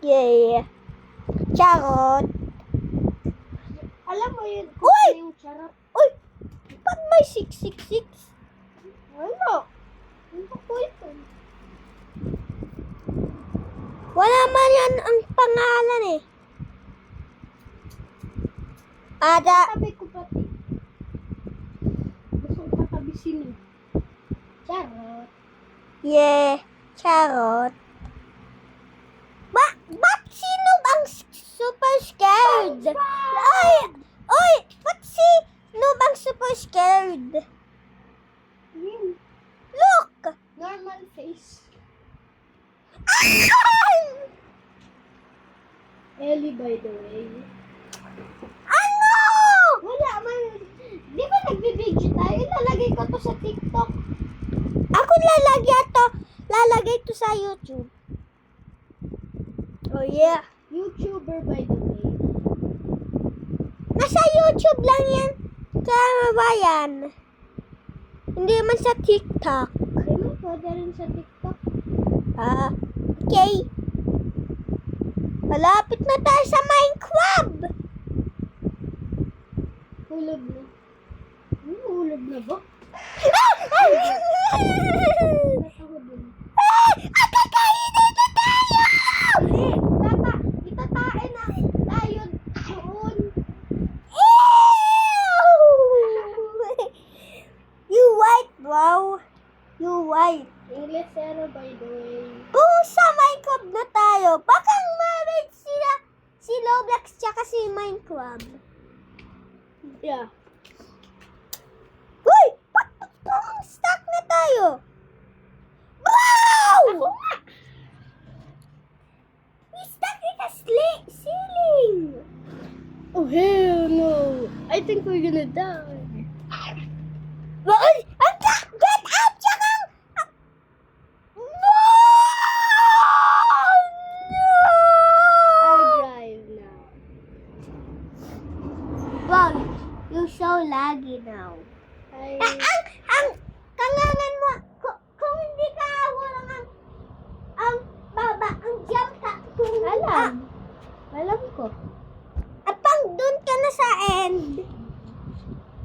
Yay. Charot. Alam mo yun, Uy! yung charot. Uy! Ba't may 666? Ano? Ano po ito? Wala man yan ang pangalan eh. Ada. Sabi ko pati. Gusto ko katabi sila. Charot. Yeah. Charot. Ba't sino ang super scared? Ay! Oy! Ba't sino bang super scared? Yun. Look! Normal face. Ellie, by the way. Ano? Wala man. Di ba nagbibideo tayo? Ilalagay ko to sa TikTok. Ako lalagay to sa YouTube. Oh yeah. YouTuber, by the way. Nasa YouTube lang yan. Kababayan. Hindi man sa TikTok. Di ba pwede rin sa TikTok? Okay. Malapit na tayo sa Minecraft. Hulog na. Hulog na ba? Natawag din. Kakainin na tayo! Itatain na tayo doon. Ew! You white, bro. You white. English zero, by the way. Kung sa Minecraft na tayo, baka ma-rate sila si Roblox tsaka si Minecraft. Yeah. Uy! Parang stuck na tayo. Bro! We stuck in the ceiling. Oh, hell no. I think we're gonna die. Well, get out, tsaka... No! I'll drive now. Wow, you're so laggy now. Ang kangangan mo, kung hindi ka walang ang baba, ang jump ka, kung Alam ko. apang dun ka na sa end,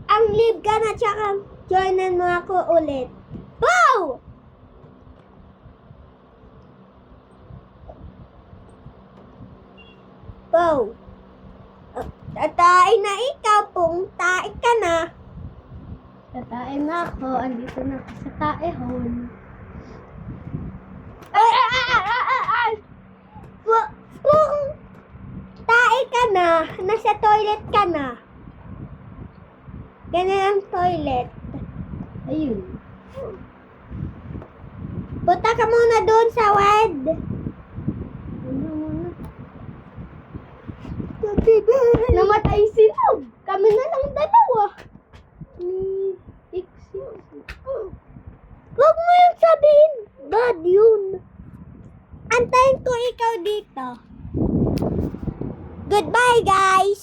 ang leave ka na, tsaka joinan mo ako ulit. Wow! Wow! Tatay na ikaw, tae ka na. Tatae na ako. Andito na ako sa taehon. Kung tae ka na, nasa toilet ka na. Ganyan ang toilet. Ayun. Punta ka muna doon sa wed. Ano muna? Namatay sila. Kami na lang dalawa. Ni Ixie. Huwag mo yung sabihin. Bad yun. Antayin ko ikaw dito. Goodbye, guys.